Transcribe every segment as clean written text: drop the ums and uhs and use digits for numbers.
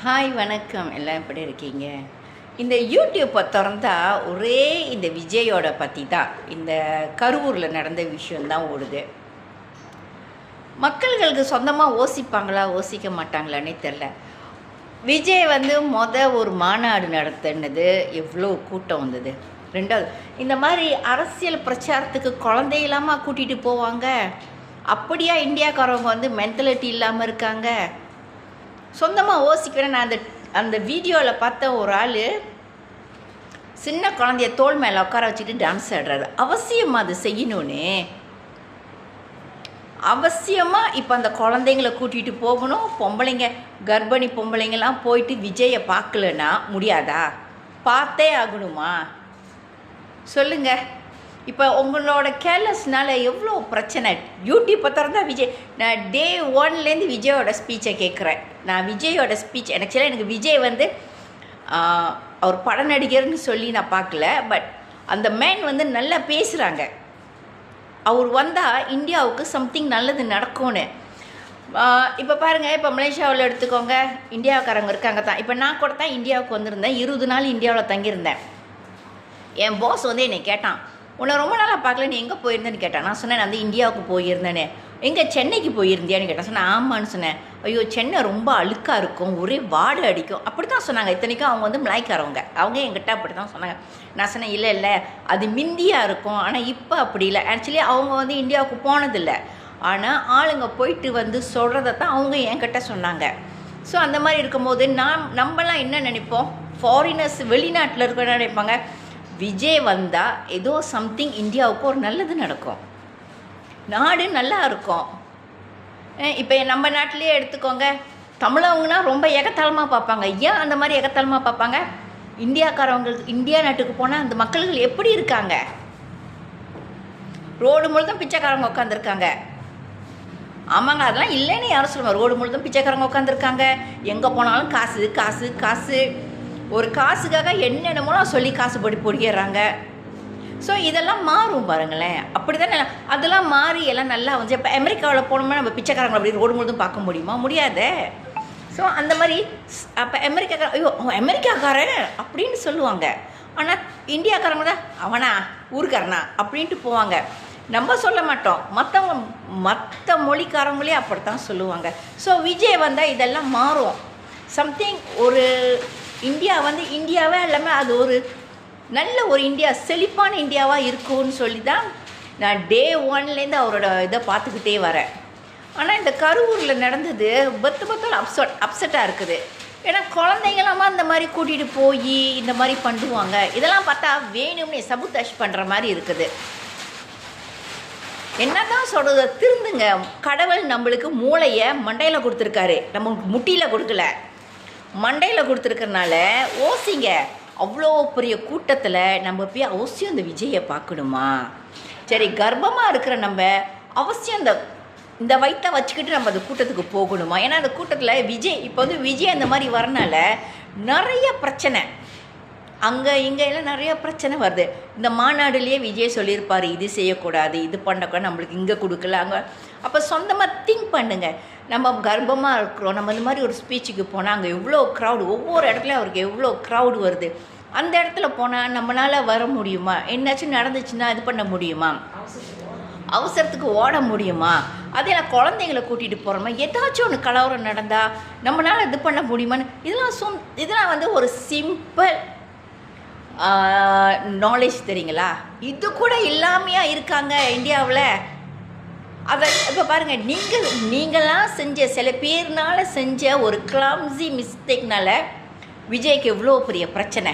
Hi வணக்கம். எல்லாம் எப்படி இருக்கீங்க? இந்த யூடியூப்பை திறந்தா ஒரே இந்த விஜயோட பற்றி தான், இந்த கரூரில் நடந்த விஷயந்தான் ஓடுது. மக்கள்களுக்கு சொந்தமாக யோசிப்பாங்களா யோசிக்க மாட்டாங்களான்னே தெரில. விஜய் ஒரு மாநாடு நடத்தினது எவ்வளோ கூட்டம் வந்தது. ரெண்டாவது, இந்த மாதிரி அரசியல் பிரச்சாரத்துக்கு குழந்தையில்லாமல் கூட்டிகிட்டு போவாங்க. அப்படியா இந்தியாக்காரவங்க மென்டலிட்டி இல்லாமல் இருக்காங்க? சொந்தமாக யோசிக்கிறேன். நான் அந்த வீடியோவில் பார்த்த ஒரு ஆள் சின்ன குழந்தைய தோள் மேலே உட்கார வச்சுட்டு டான்ஸ் ஆடுறாரு. அவசியமாக அது செய்யணும்னு அவசியமாக இப்போ அந்த குழந்தைங்களை கூட்டிகிட்டு போகணும். பொம்பளைங்க, கர்ப்பிணி பொம்பளைங்கள்லாம் போயிட்டு விஜயை பார்க்கலன்னா முடியாதா? பார்த்தே ஆகணுமா? சொல்லுங்கள். இப்போ உங்களோட கேர்லெஸ்னால எவ்வளோ பிரச்சனை. யூடியூப்பை திறந்தா விஜய். நான் டே 1லேருந்து விஜயோட ஸ்பீச்சை கேட்குறேன். நான் விஜயோட ஸ்பீச் எனக்கு விஜய் அவர் பட நடிகர்னு சொல்லி நான் பார்க்கல. பட் அந்த மேன் நல்லா பேசுகிறாங்க. அவர் வந்தால் இந்தியாவுக்கு சம்திங் நல்லது நடக்கும்னு. இப்போ பாருங்கள், இப்போ மலேசியாவில் எடுத்துக்கோங்க, இந்தியாவுக்காரங்க இருக்காங்க தான். இப்போ நான் கூட தான் இந்தியாவுக்கு வந்திருந்தேன். 20 நாள் இந்தியாவில் தங்கியிருந்தேன். என் பாஸ் என்னை கேட்டான், உன்னை ரொம்ப நாளாக பார்க்கல, நீ எங்கே போயிருந்தேன்னு கேட்டான். நான் சொன்னேன், நான் இந்தியாவுக்கு போயிருந்தேனே. எங்கே சென்னைக்கு போயிருந்தியான்னு கேட்டேன். சொன்னேன் ஆமான்னு சொன்னேன். ஐயோ, சென்னை ரொம்ப அழுக்காக இருக்கும், ஒரே வாடை அடிக்கும், அப்படி தான் சொன்னாங்க. இத்தனைக்கும் அவங்க மலாய்க்காரவங்க. அவங்க என்கிட்ட அப்படி தான் சொன்னாங்க. நான் சொன்னேன், இல்லை அது மிந்தியாக இருக்கும், ஆனால் இப்போ அப்படி இல்லை. ஆக்சுவலி அவங்க இந்தியாவுக்கு போனதில்லை. ஆனால் ஆளுங்க போயிட்டு சொல்கிறத தான் அவங்க என்கிட்ட சொன்னாங்க. ஸோ அந்த மாதிரி இருக்கும்போது நம்மலாம் என்ன நினைப்போம்? ஃபாரினர்ஸ், வெளிநாட்டில் இருக்கிற நினைப்பாங்க, விஜய் வந்தால் ஏதோ சம்திங் இந்தியாவுக்கு ஒரு நல்லது நடக்கும், நாடு நல்லா இருக்கும். இப்போ நம்ம நாட்டிலே எடுத்துக்கோங்க, தமிழவங்கன்னா ரொம்ப எகத்தாளமாக பார்ப்பாங்க. ஏன் அந்த மாதிரி எகத்தாளமாக பார்ப்பாங்க? இந்தியாக்காரவங்களுக்கு, இந்தியா நாட்டுக்கு போனால் அந்த மக்கள்கள் எப்படி இருக்காங்க? ரோடு முழுதும் பிச்சைக்காரங்க உட்காந்துருக்காங்க. ஆமாங்க, அதெல்லாம் இல்லைன்னு யாரும் சொல்லுவாங்க. ரோடு முழுதும் பிச்சைக்காரங்க உட்காந்துருக்காங்க. எங்கே போனாலும் காசு காசு காசு. ஒரு காசுக்காக என்னென்னமோ சொல்லி காசு பொடிடுறாங்க. ஸோ இதெல்லாம் மாறும் பாருங்களேன். அப்படி தானே அதெல்லாம் மாறி எல்லாம் நல்லா இப்போ அமெரிக்காவில் போனோம்னா நம்ம பிச்சைக்காரங்களை அப்படி ரோடு முழுதும் பார்க்க முடியுமா? முடியாதே. ஸோ அந்த மாதிரி அப்போ ஐயோ அமெரிக்காக்காரன் அப்படின்னு சொல்லுவாங்க. ஆனால் இந்தியாக்காரங்க தான் அவனா ஊருக்காரனா அப்படின்ட்டு போவாங்க. நம்ம சொல்ல மாட்டோம், மற்ற மொழிக்காரங்களே அப்படித்தான் சொல்லுவாங்க. ஸோ விஜய் வந்தால் இதெல்லாம் மாறும். சம்திங் ஒரு இந்தியா இந்தியாவே இல்லாமல் அது ஒரு நல்ல ஒரு இந்தியா, செழிப்பான இந்தியாவாக இருக்கும்னு சொல்லி தான் நான் டே 1லேருந்து அவரோட இதை பார்த்துக்கிட்டே வரேன். ஆனால் இந்த கரூரில் நடந்தது அப்செட்டாக இருக்குது. ஏன்னா குழந்தைங்களாமா இந்த மாதிரி கூட்டிகிட்டு போய் இந்த மாதிரி பண்ணுவாங்க. இதெல்லாம் பார்த்தா வேணும்னே சபுதாஷ் பண்ணுற மாதிரி இருக்குது. என்ன தான் சொல்கிறது? திருந்துங்க. கடவுள் நம்மளுக்கு மூளையை மண்டையில் கொடுத்துருக்காரு, நம்ம முட்டியில் கொடுக்கல, மண்டையில் கொடுத்துருக்கறனால ஓசிங்க. அவ்வளோ பெரிய கூட்டத்தில் நம்ம போய் அவசியம் இந்த விஜயை பார்க்கணுமா? சரி, கர்ப்பமாக இருக்கிற நம்ம அவசியம் இந்த வயிற்றை வச்சுக்கிட்டு நம்ம அந்த கூட்டத்துக்கு போகணுமா? ஏன்னா அந்த கூட்டத்தில் விஜய் இப்போ விஜய் அந்த மாதிரி வரனால நிறைய பிரச்சனை, அங்கே இங்கே எல்லாம் நிறைய பிரச்சனை வருது. இந்த மாநாடுலேயே விஜய் சொல்லியிருப்பார், இது செய்யக்கூடாது, இது பண்ணக்கூடாது, நம்மளுக்கு இங்கே கொடுக்கல அங்கே. அப்போ சொந்தமாக திங்க் பண்ணுங்கள். நம்ம கர்ப்பமாக இருக்கிறோம், நம்ம இந்த மாதிரி ஒரு ஸ்பீச்சுக்கு போனால் அங்கே எவ்வளோ க்ரௌடு, ஒவ்வொரு இடத்துலையும் அவருக்கு எவ்வளோ க்ரௌடு வருது. அந்த இடத்துல போனால் நம்மளால் வர முடியுமா? என்னாச்சும் நடந்துச்சுன்னா இது பண்ண முடியுமா? அவசரத்துக்கு ஓட முடியுமா? அதே நான் குழந்தைங்களை கூட்டிகிட்டு போகிறோமா? ஏதாச்சும் ஒன்று கலவரம் நடந்தால் நம்மளால் இது பண்ண முடியுமான்னு இதெல்லாம் ஒரு சிம்பிள் நாலேஜ் தெரியுங்களா? இது கூட இல்லாமையா இருக்காங்க இந்தியாவில். அதை இப்போ பாருங்கள், நீங்களாம் செஞ்ச சில பேர்னால செஞ்ச ஒரு கிளம்ஸி மிஸ்டேக்னால விஜய்க்கு எவ்வளோ பெரிய பிரச்சனை.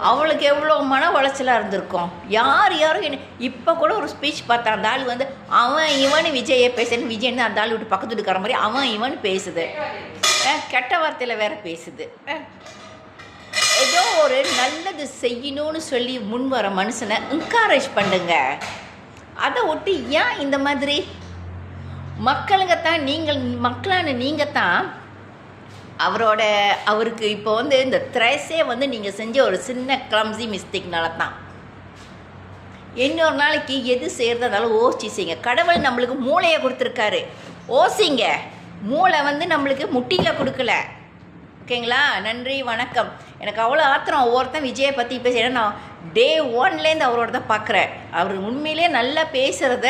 அவளுக்கு எவ்வளோ மன உளைச்சலாக இருந்திருக்கும். யாரும் என்ன இப்போ கூட ஒரு ஸ்பீச் பார்த்தா அந்த ஆள் அவன் இவனு விஜயை பேசுன்னு, விஜய்னு அந்த ஆள் விட்டு பக்கத்து இருக்கிற மாதிரி அவன் இவன் பேசுது, கெட்ட வார்த்தையில் வேற பேசுது. ஏதோ ஒரு நல்லது செய்யணும்னு சொல்லி முன் வர மனுஷனை என்கரேஜ் பண்ணுங்க. அதை ஒட்டி ஏன் இந்த மாதிரி மக்களான நீங்கள் தான் அவருக்கு இப்போ இந்த த்ரைஸே நீங்கள் செஞ்ச ஒரு சின்ன கிளம்ஸி மிஸ்டேக்னால தான். இன்னொரு நாளைக்கு எது செய்கிறதாலும் யோசிச்சு செய்யுங்க. கடவுள் நம்மளுக்கு மூளையை கொடுத்துருக்காரு, ஓசிங்க. மூளை வந்து நம்மளுக்கு முட்டியில் கொடுக்கல. ஓகேங்களா? நன்றி, வணக்கம். எனக்கு அவ்வளோ ஆத்திரம் ஒவ்வொருத்தன் விஜயை பற்றி பேச. ஏன்னா நான் டே ஒன்லேருந்து அவரோட தான் பார்க்குறேன். அவர் உண்மையிலே நல்லா பேசுகிறத.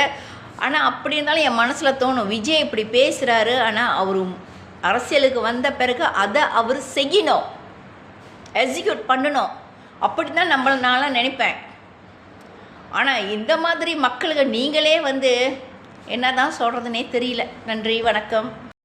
ஆனால் அப்படி இருந்தாலும் என் மனசில் தோணும், விஜய் இப்படி பேசுகிறாரு, ஆனால் அவர் அரசியலுக்கு வந்த பிறகு அதை அவர் செய்யணும், எக்ஸிக்யூட் பண்ணணும். அப்படி தான் நான்லாம் நினைப்பேன். ஆனால் இந்த மாதிரி மக்களுக்கு நீங்களே வந்து என்ன தான் சொல்கிறதுனே தெரியல. நன்றி, வணக்கம்.